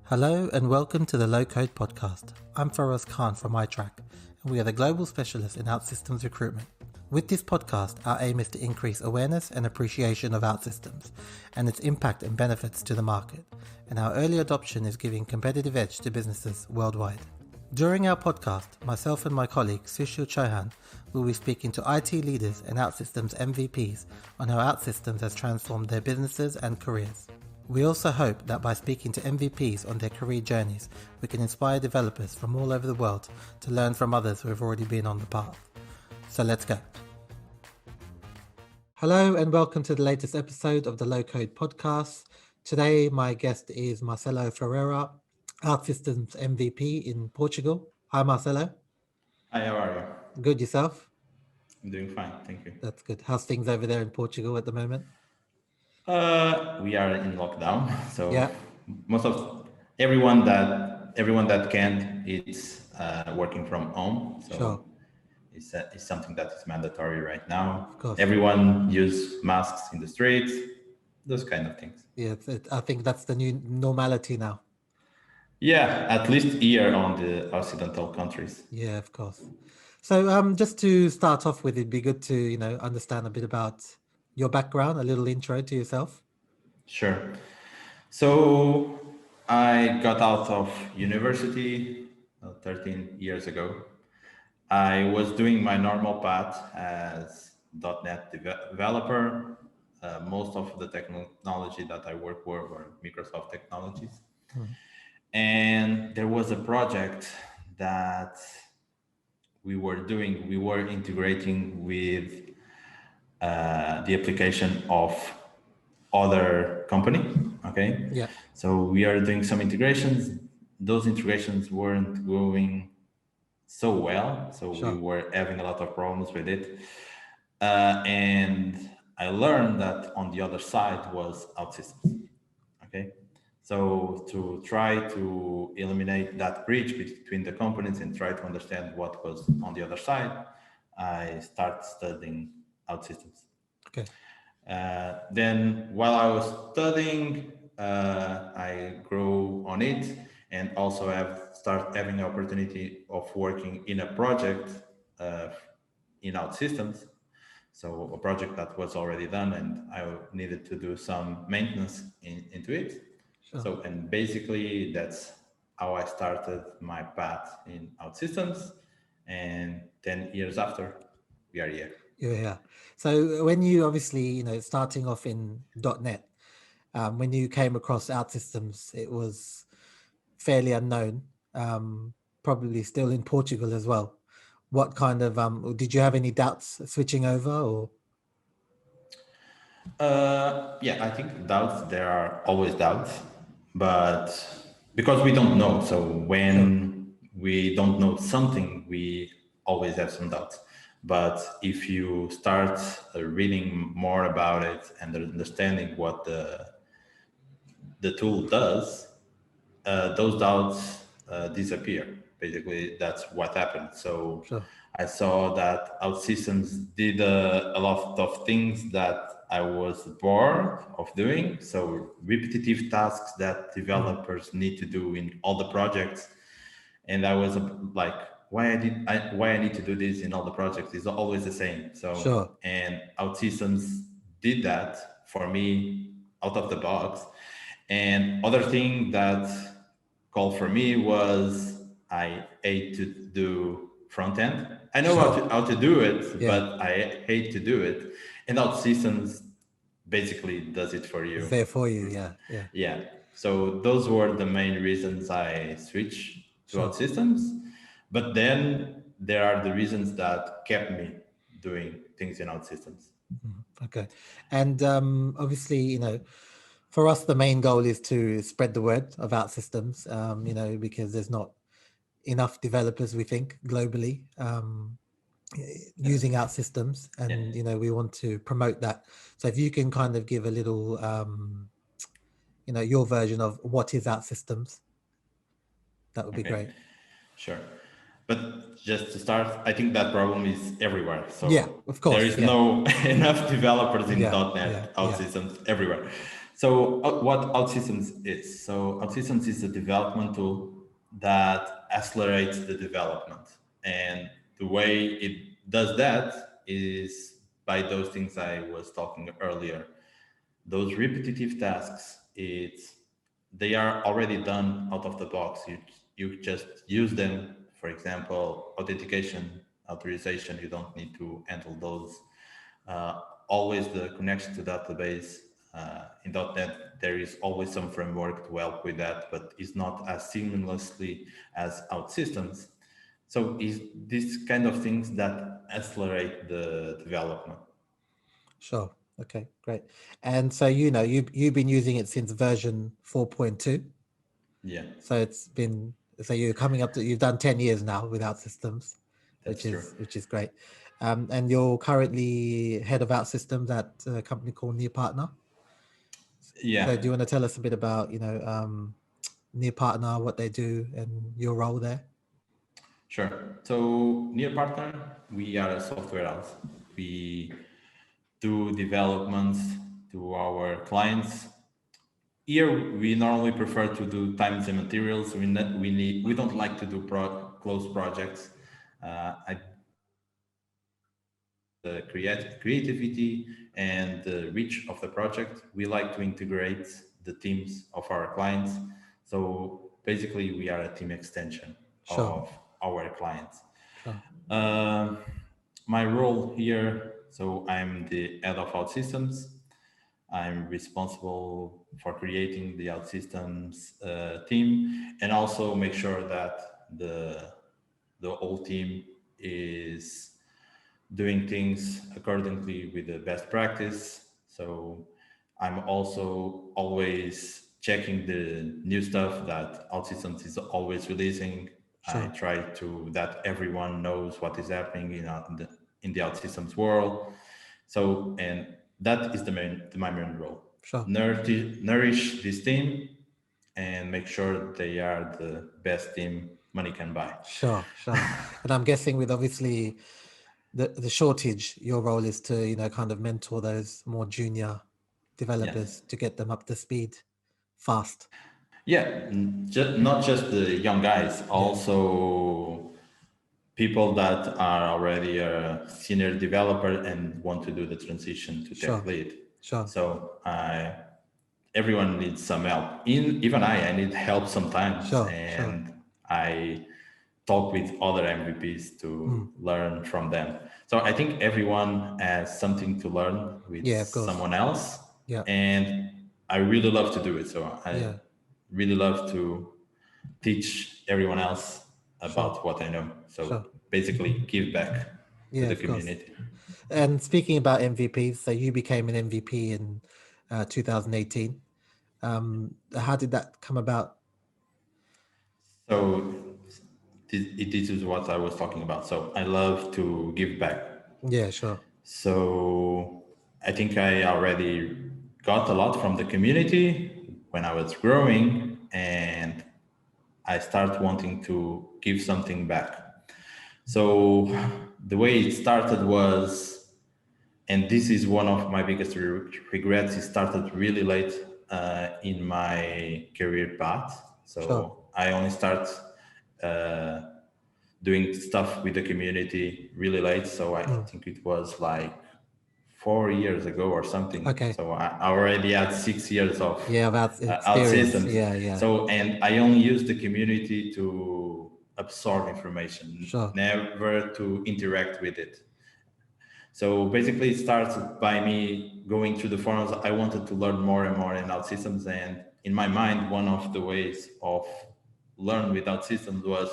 Hello and welcome to the Low Code Podcast. I'm Faraz Khan from iTrack, and we are the global specialists in OutSystems recruitment. With this podcast, our aim is to increase awareness and appreciation of OutSystems and its impact and benefits to the market, and our early adoption is giving competitive edge to businesses worldwide. During our podcast, myself and my colleague Sushil Chauhan will be speaking to IT leaders and OutSystems MVPs on how OutSystems has transformed their businesses and careers. We also hope that by speaking to MVPs on their career journeys, we can inspire developers from all over the world to learn from others who have already been on the path. So let's go. Hello and welcome to the latest episode of the Low Code Podcast. Today, my guest is Marcelo Ferreira, OutSystems MVP in Portugal. Hi, Marcelo. Hi, how are you? Good, yourself? I'm doing fine, thank you. That's good. How's things over there in Portugal at the moment? We are in lockdown, so Yeah. most of everyone that can is working from home. So Sure. it's something that is mandatory right now. Of course. Everyone use masks in the streets, those kind of things. Yeah, I think that's the new normality now. Yeah, at least here on the Occidental countries. Yeah, of course. So just to start off with, it'd be good to, understand a bit about your background, a little intro to yourself. Sure. So I got out of university 13 years ago. I was doing my normal path as .NET developer. Most of the technology that I work for were Microsoft technologies. And there was a project that we were doing. We were integrating with the application of other company. Okay. Yeah. So we are doing some integrations. Those integrations weren't going so well. So Sure. we were having a lot of problems with it. And I learned that on the other side was OutSystems. Okay. So to try to eliminate that bridge between the components and try to understand what was on the other side, I started studying OutSystems. Okay. Then while I was studying, I grew on it and also started having the opportunity of working in a project in OutSystems. So a project that was already done and I needed to do some maintenance into it. Sure. So, and basically that's how I started my path in OutSystems, and 10 years after, we are here. Yeah. So when you obviously, starting off in .NET, when you came across OutSystems, it was fairly unknown, probably still in Portugal as well. What kind of, did you have any doubts switching over or? Yeah, I think doubts, there are always doubts, but because we don't know. So when we don't know something, we always have some doubts. But if you start reading more about it and understanding what the tool does, those doubts disappear. Basically, that's what happened. So Sure. I saw that OutSystems did a lot of things that I was bored of doing. So repetitive tasks that developers need to do in all the projects. And I was like, why I need to do this in all the projects is always the same. So, Sure. and OutSystems did that for me out of the box. And other thing that called for me was I hate to do front end. I know how to do it, Yeah. but I hate to do it. And OutSystems basically does it for you. It's there for you. Yeah. Yeah. So those were the main reasons I switched to OutSystems. But then there are the reasons that kept me doing things in OutSystems. Okay. And obviously, for us, the main goal is to spread the word of OutSystems, because there's not enough developers, we think, globally using OutSystems, and we want to promote that. So if you can kind of give a little, your version of what is OutSystems, that would be great. Sure. But just to start, I think that problem is everywhere. So yeah, of course, there is no enough developers in .NET OutSystems everywhere. So what OutSystems is? So OutSystems is a development tool that accelerates the development. And the way it does that is by those things I was talking earlier. Those repetitive tasks, they are already done out of the box. You just use them. For example, authentication, authorization, you don't need to handle those. uh, Always the connection to database. In .NET, there is always some framework to help with that, but it's not as seamlessly as OutSystems. So is these kind of things that accelerate the development. Sure. Okay, great. And so, you've been using it since version 4.2. Yeah, So you're coming up to, you've done 10 years now with OutSystems, that's true. which is great. And you're currently head of OutSystems at a company called Near Partner. Yeah, So do you want to tell us a bit about, Near Partner, what they do, and your role there? sure. So near partner, we are a software house. We do developments to our clients. Here, we normally prefer to do times and materials. We don't like to do closed projects. I the creativity and the reach of the project. We like to integrate the teams of our clients. So basically, we are a team extension Sure, of our clients. sure, Uh, my role here, so I'm the head of OutSystems. I'm responsible for creating the OutSystems team and also make sure that the whole team is doing things accordingly with the best practice. So I'm also always checking the new stuff that OutSystems is always releasing. I sure, try to that everyone knows what is happening in the OutSystems world. So and that is my main role. sure, Nourish this team and make sure they are the best team money can buy. sure. And I'm guessing with obviously the shortage, your role is to, kind of mentor those more junior Yes. developers to get them up to speed fast. Yeah, not just the young guys, Yeah, also people that are already a senior developer and want to do the transition to tech sure, lead. sure, So everyone needs some help. Even I need help sometimes, sure. and I talk with other MVPs Mm. to learn from them. So I think everyone has something to learn with Yeah, of course. someone else, Yeah, and I really love to do it. So I yeah, really love to teach everyone else sure, about what I know. So sure. basically, give back to Yeah, the of course. community. And speaking about MVPs, so you became an MVP in 2018. How did that come about? So this is what I was talking about. So I love to give back. Yeah, sure, So I think I already got a lot from the community when I was growing, and I start wanting to give something back. So the way it started was, and this is one of my biggest regrets, it started really late in my career path. sure. So I only start uh, doing stuff with the community really late. So I Mm. think it was like 4 years ago or something. Okay. So I already had 6 years of Yeah, about out experience. systems. Yeah, yeah, So, and I only use the community to absorb information, sure, never to interact with it. So basically, it starts by me going through the forums. I wanted to learn more and more in OutSystems, and in my mind, one of the ways of learn with OutSystems was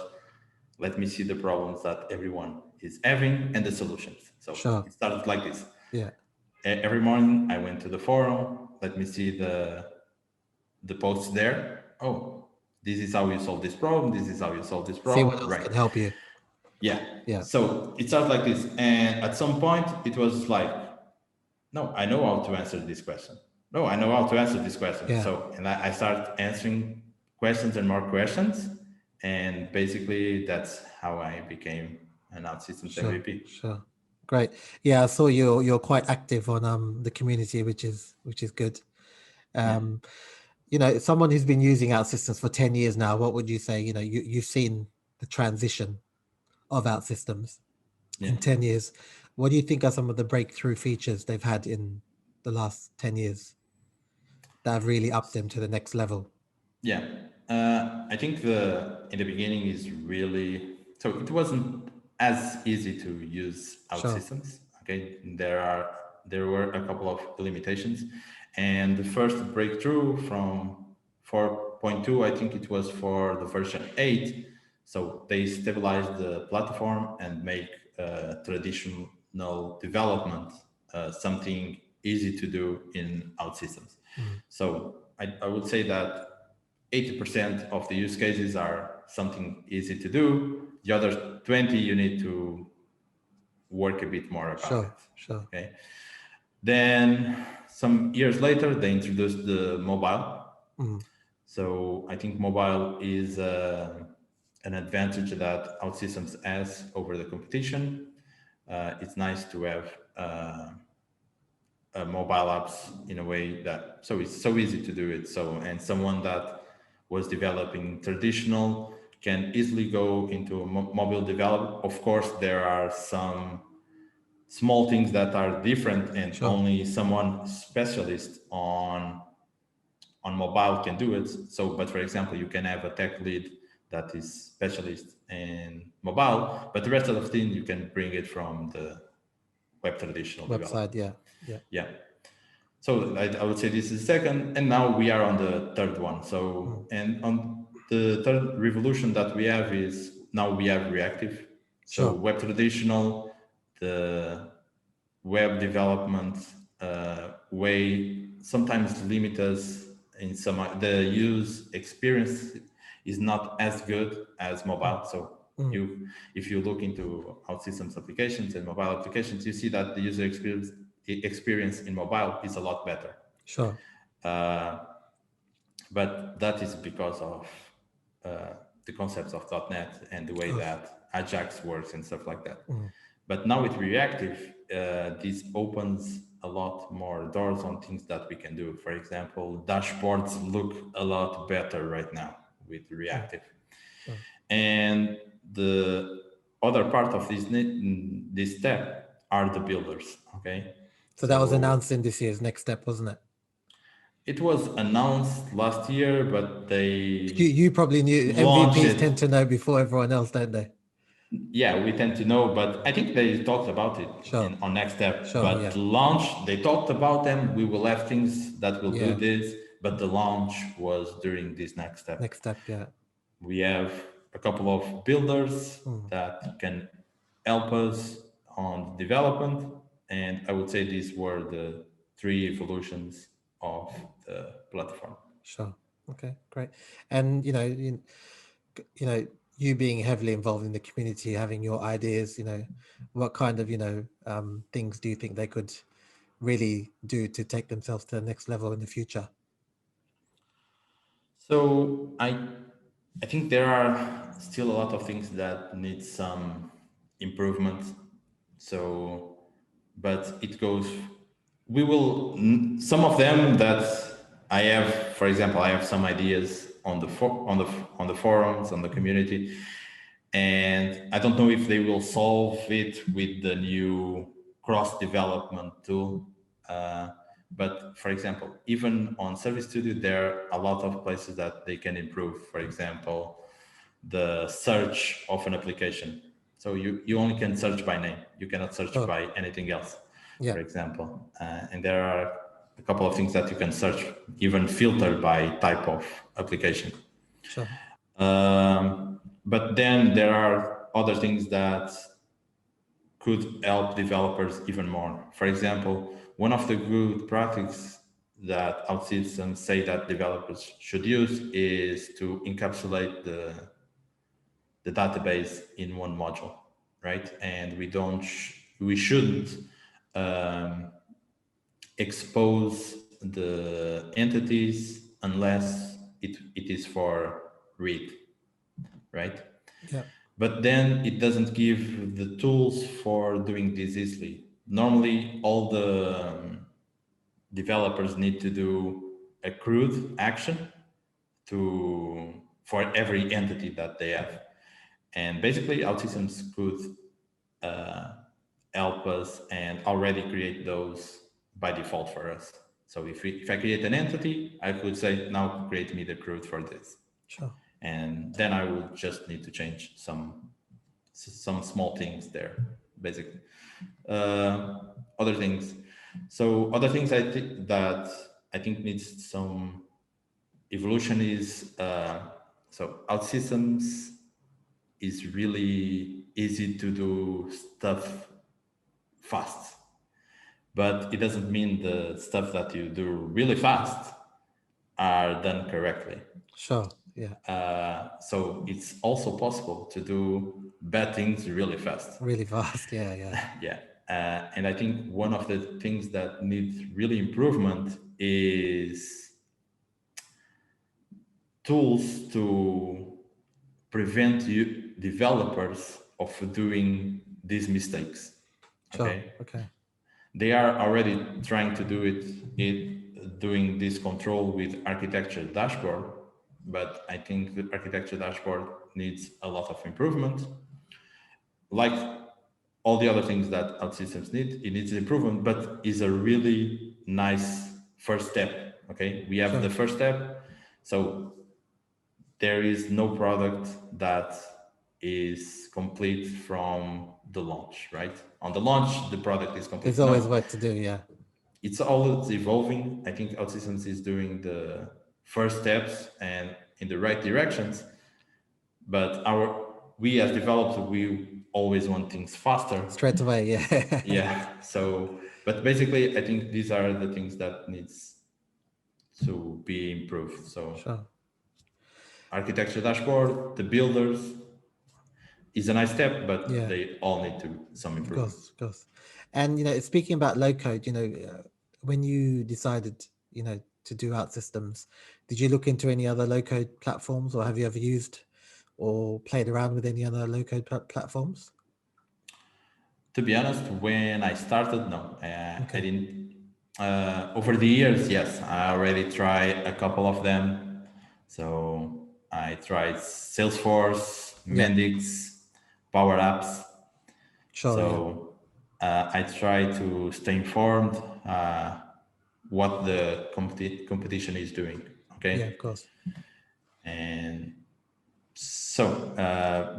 let me see the problems that everyone is having and the solutions. So sure. it started like this. Yeah, Every morning I went to the forum. Let me see the posts there. Oh, this is how you solve this problem. This is how you solve this see what problem. else Right. can help you. Yeah. Yeah, So it started like this. And at some point it was like, no, I know how to answer this question. No, I know how to answer this question. yeah, So, and I started answering questions and more questions. And basically that's how I became an OutSystems sure, MVP. sure. Great. Yeah, I saw you're quite active on the community, which is good. Someone who's been using OutSystems for 10 years now, what would you say? You've seen the transition of OutSystems in 10 years. What do you think are some of the breakthrough features they've had in the last 10 years that have really upped them to the next level? Yeah, I think in the beginning is really, so it wasn't as easy to use OutSystems. Okay, there were a couple of limitations, and the first breakthrough from 4.2, I think it was for the version 8. So they stabilized the platform and make traditional development something easy to do in OutSystems. So I would say that 80% of the use cases are something easy to do. The other 20, you need to work a bit more about it. Sure. Okay. Then some years later, they introduced the mobile. So I think mobile is an advantage that OutSystems has over the competition. It's nice to have mobile apps in a way that, so it's so easy to do it. So, and someone that was developing traditional can easily go into mobile development. Of course, there are some small things that are different, and only someone specialist on mobile can do it. So, but for example, you can have a tech lead that is specialist in mobile, but the rest of the thing you can bring it from the web traditional website. Yeah. So I would say this is the second, and now we are on the third one. So, and on the third revolution that we have is now we have reactive. So web traditional, the web development way sometimes limit us in some, the use experience is not as good as mobile. So if you look into OutSystems applications and mobile applications, you see that the user experience in mobile is a lot better. But that is because of the concepts of .NET and the way that Ajax works and stuff like that. But now with reactive, this opens a lot more doors on things that we can do. For example, dashboards look a lot better right now with reactive. And the other part of this step are the builders. Okay. So that was announced in this year's next step, wasn't it? It was announced last year, but they you probably knew. MVPs tend to know before everyone else, don't they? Yeah, we tend to know, but I think they talked about it on next step. But launch, they talked about them. We will have things that will do this, but the launch was during this next step. We have a couple of builders that can help us on development, and I would say these were the three evolutions of the platform. Okay, great. And you being heavily involved in the community, having your ideas, what kind of things do you think they could really do to take themselves to the next level in the future? So I think there are still a lot of things that need some improvement. So, but it goes. We will some of them that I have. For example, I have some ideas on the forums, on the community, and I don't know if they will solve it with the new cross development tool. But for example, even on Service Studio, there are a lot of places that they can improve. For example, the search of an application. So you only can search by name. You cannot search by anything else, for example. And there are a couple of things that you can search, even filter by type of application. But then there are other things that could help developers even more. For example, one of the good practices that OutSystems say that developers should use is to encapsulate the database in one module, right? And we shouldn't expose the entities unless it is for read, right? But then it doesn't give the tools for doing this easily. Normally, all the developers need to do accrued action for every entity that they have. And basically, OutSystems could help us and already create those by default for us. So if I create an entity, I could say, now create me the CRUD for this. Sure. And then I would just need to change some small things there, basically. Other things. So other things that I think needs some evolution is, so OutSystems is really easy to do stuff fast, but it doesn't mean the stuff that you do really fast are done correctly. Sure. Yeah. So it's also possible to do bad things really fast. Really fast. Yeah. Yeah. Yeah. And I think one of the things that needs really improvement is tools to prevent you developers of doing these mistakes. Sure. Okay. Okay. They are already trying to do doing this control with architecture dashboard, but I think the architecture dashboard needs a lot of improvement. Like all the other things that OutSystems need, it needs improvement, but is a really nice first step. Okay, we have Sure. the first step, so there is no product that is complete from the launch, right? On the launch, the product is complete. There's always work to do. Yeah. It's always evolving. I think OutSystems is doing the first steps and in the right directions, but we as developers, we always want things faster. Straight away. Yeah. Yeah. So, but basically, I think these are the things that needs to be improved. So, Sure. architecture dashboard, the builders is a nice step, but Yeah. they all need some improvement. Of course. And speaking about low code, when you decided, to do OutSystems, did you look into any other low code platforms, or have you ever used or played around with any other low code platforms? To be honest, when I started, no, I didn't. Over the years, yes, I already tried a couple of them. So I tried Salesforce, Mendix, Power Apps. Sure. So I try to stay informed what the competition is doing. Okay. Yeah, of course. And so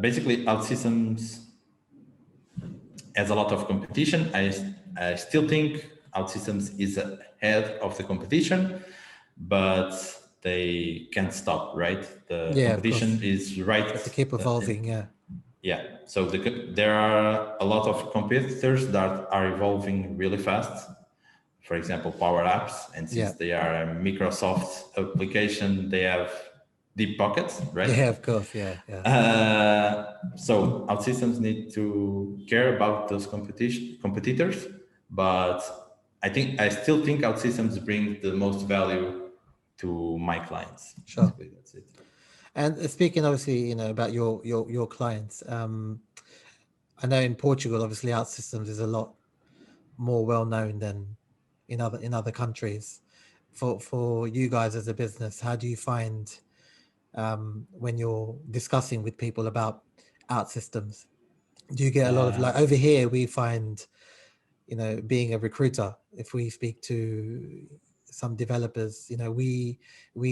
basically, OutSystems has a lot of competition. I still think OutSystems is ahead of the competition, but they can't stop, right? The competition is right. Have to keep evolving. Yeah. So there are a lot of competitors that are evolving really fast. For example, Power Apps, and since they are a Microsoft application, they have deep pockets, right? Yeah, of course. Yeah. So OutSystems need to care about those competitors, but I still think OutSystems bring the most value to my clients. Sure. Basically, that's it. And speaking, obviously, about your clients, I know in Portugal, obviously, OutSystems is a lot more well known than in other countries. For you guys as a business, how do you find when you're discussing with people about OutSystems? Do you get a lot of, like, over here we find, being a recruiter, if we speak to some developers, we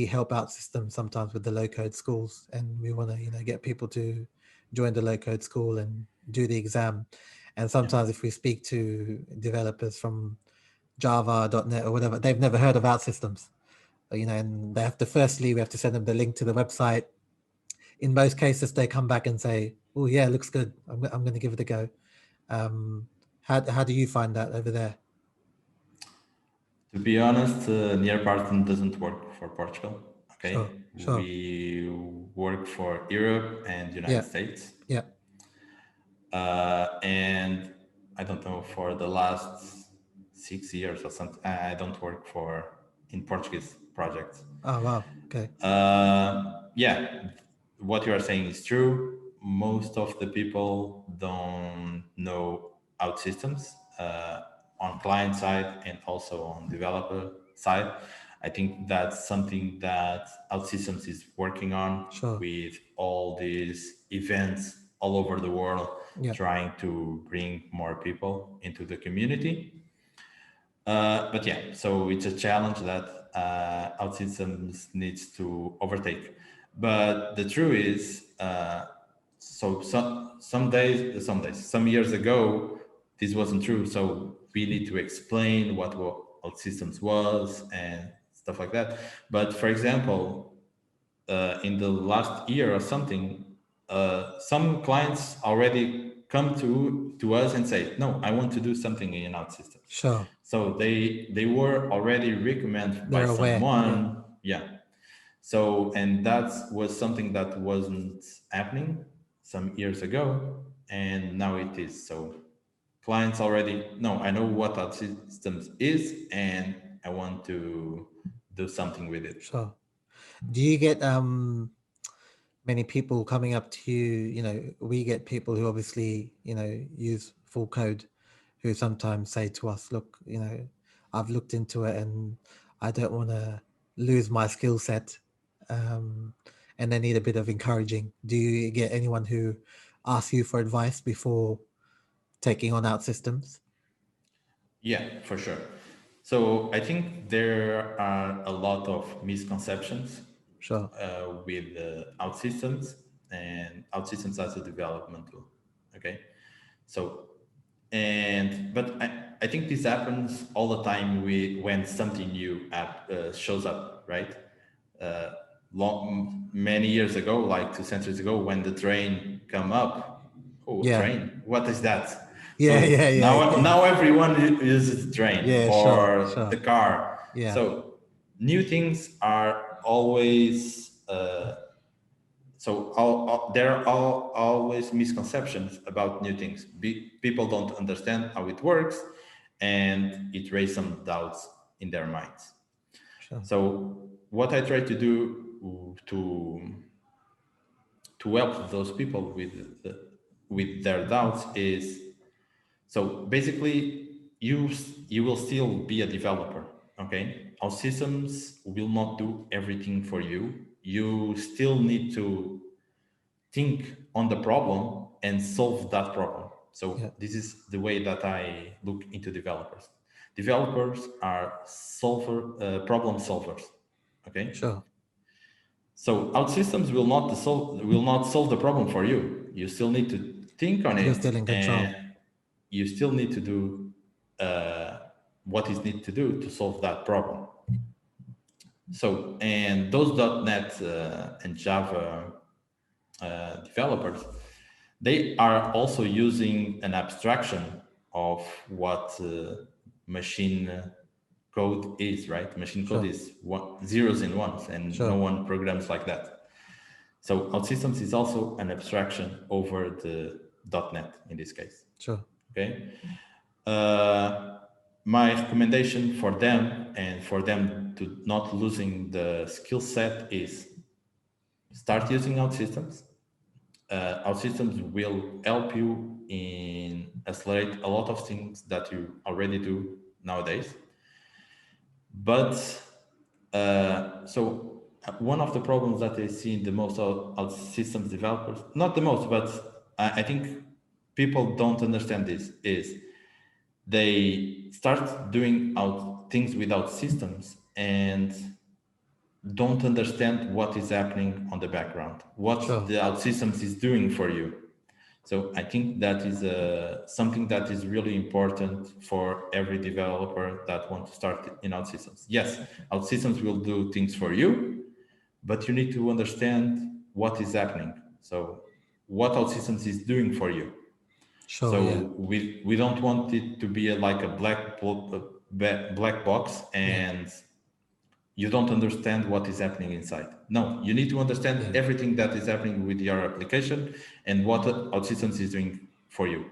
help OutSystems sometimes with the low code schools, and we want to get people to join the low code school and do the exam. And sometimes if we speak to developers from Java.net or whatever, they've never heard of OutSystems, and we have to send them the link to the website. In most cases, they come back and say, "Oh yeah, it looks good. I'm going to give it a go." How do you find that over there? To be honest, Nearparton doesn't work for Portugal. Okay, sure. We work for Europe and United States. Yeah. And I don't know, for the last 6 years or something, I don't work in Portuguese projects. Oh wow. Okay. Yeah, what you are saying is true. Most of the people don't know OutSystems on client side and also on developer side. I think that's something that OutSystems is working on Sure. with all these events all over the world, Yeah. trying to bring more people into the community. But yeah, so it's a challenge that OutSystems needs to overtake. But the truth is, some years ago, this wasn't true. So we need to explain what OutSystems was and stuff like that. But for example, in the last year or something, some clients already come to us and say, "No, I want to do something in OutSystems." Sure. So they were already recommended by They're aware. Yeah. someone, yeah. So and that was something that wasn't happening some years ago, and now it is. So clients already know. I know what OutSystems is, and I want to do something with it. Sure. Do you get many people coming up to you? You know, we get people who obviously, you know, use full code, who sometimes say to us, "Look, you know, I've looked into it and I don't want to lose my skill set, and they need a bit of encouraging." Do you get anyone who asks you for advice before taking on OutSystems? Yeah, for sure. So I think there are a lot of misconceptions Sure. with OutSystems and OutSystems as a development tool. Okay, so but I think this happens all the time when something new shows up, right? Many years ago, like 2 centuries ago, when the train come up. Oh, Yeah. train! What is that? Yeah. So Yeah. Yeah. Yeah. now everyone uses the train Yeah. Sure. or the Sure. car. Yeah. So new things are always there are always misconceptions about new things. People don't understand how it works, and it raises some doubts in their minds. Sure. So what I try to do to help those people with their doubts is, so basically you will still be a developer. Okay, our systems will not do everything for you. You still need to think on the problem and solve that problem. So Yeah. this is the way that I look into developers. Developers are problem solvers. Okay, Sure. so OutSystems will not solve the problem for you. You still need to think on You're it, still in control. and you still need to do what is need to do to solve that problem. So, and those .NET and Java developers, they are also using an abstraction of what machine code is, right? Machine code Sure. is zeros and ones, and no Sure. one programs like that. So OutSystems is also an abstraction over the .NET in this case. Sure. Okay. My recommendation for them and for them to not losing the skill set is start using OutSystems. OutSystems will help you in accelerate a lot of things that you already do nowadays. But one of the problems that I see in the most OutSystems developers, not the most, but I think people don't understand this, is they start doing out things without systems and don't understand what is happening on the background, what Sure. the OutSystems is doing for you. So I think that is something that is really important for every developer that wants to start in OutSystems. Yes, OutSystems will do things for you, but you need to understand what is happening. So what OutSystems is doing for you. Sure. Yeah. So we don't want it to be like a black box, Yeah. and you don't understand what is happening inside. No, you need to understand Yeah. everything that is happening with your application and what OutSystems is doing for you.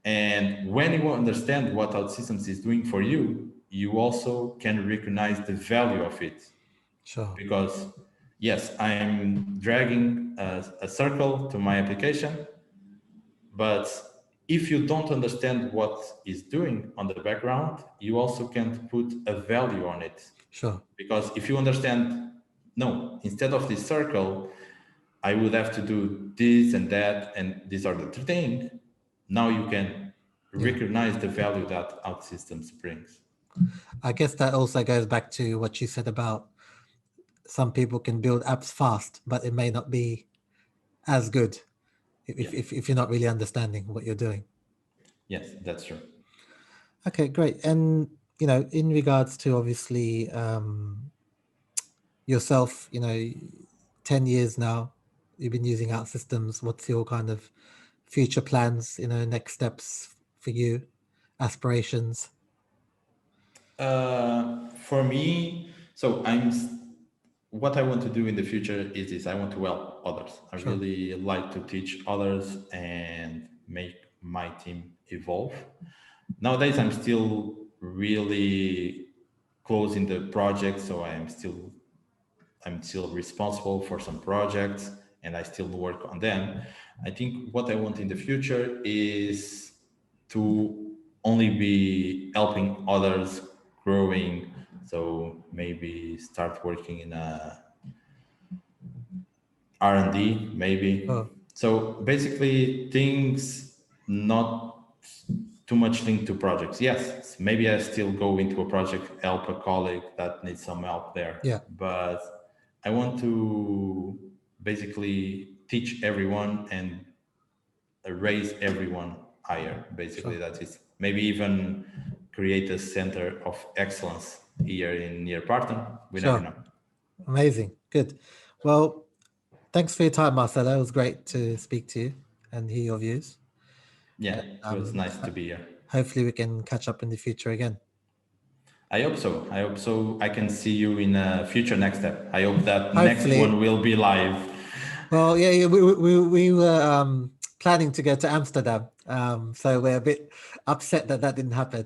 And when you understand what OutSystems is doing for you, you also can recognize the value of it. Sure. Because yes, I'm dragging a circle to my application, but if you don't understand what it's doing on the background, you also can't put a value on it. Sure. Because if you understand, no, instead of this circle, I would have to do this and that, and these are the three things. Now you can recognize the value that OutSystems brings. I guess that also goes back to what you said about some people can build apps fast, but it may not be as good if you're not really understanding what you're doing. Yes, that's true. Okay, great. And, in regards to obviously yourself, 10 years now, you've been using OutSystems. What's your kind of future plans, next steps for you, aspirations? For me, so what I want to do in the future is this: I want to help others. I Sure. really like to teach others and make my team evolve. Nowadays, I'm still really close in the project, so I'm still responsible for some projects and I still work on them. I think what I want in the future is to only be helping others growing. So maybe start working in a R&D, maybe. Oh, So basically things not too much linked to projects. Yes, maybe I still go into a project, help a colleague that needs some help there. yeah, But I want to basically teach everyone and raise everyone higher. Basically, sure. that is maybe even create a center of excellence here in near Parton. We never Sure. know. Amazing. Good. Well, thanks for your time, Marcelo. It was great to speak to you and hear your views. Yeah, And it was nice to be here. hopefully we can catch up in the future again. I hope so. I hope so. I can see you in a future next step. I hope that next Hopefully. one will be live. Well, yeah, we were planning to go to Amsterdam, so we're a bit upset that didn't happen.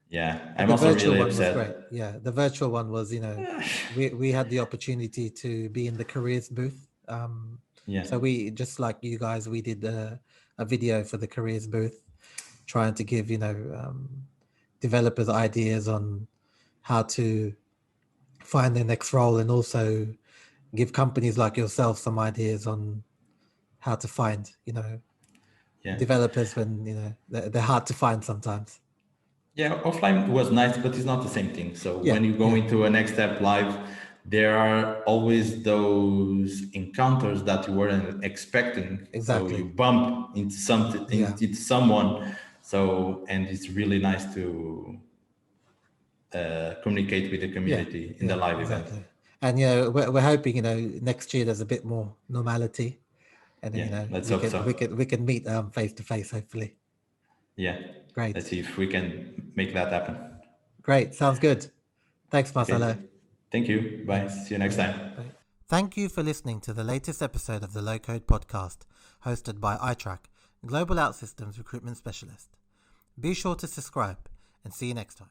Yeah, But I'm the also virtual really one was great. upset. Yeah, the virtual one was, we had the opportunity to be in the careers booth. Yeah, So we, just like you guys, we did a video for the careers booth, trying to give developers ideas on how to find their next role, and also give companies like yourself some ideas on how to find yeah, developers when they're hard to find sometimes. yeah. Offline was nice, but it's not the same thing. So Yeah, when you go yeah, into a next step live, there are always those encounters that you weren't expecting. So you exactly. bump into something, Yeah, into someone. So and it's really nice to communicate with the yeah, community in the yeah, live event. exactly. And we're hoping next year there's a bit more normality, and then Yeah, let's we hope can so. we can meet face to face, hopefully. Yeah, let's Great, see if we can make that happen. great, sounds good. Thanks, Marcelo. Okay, thank you. Bye. Thanks. See you next Bye. time. Bye. Thank you for listening to the latest episode of the Low Code Podcast, hosted by iTrack, Global OutSystems Recruitment Specialist. Be sure to subscribe, and see you next time.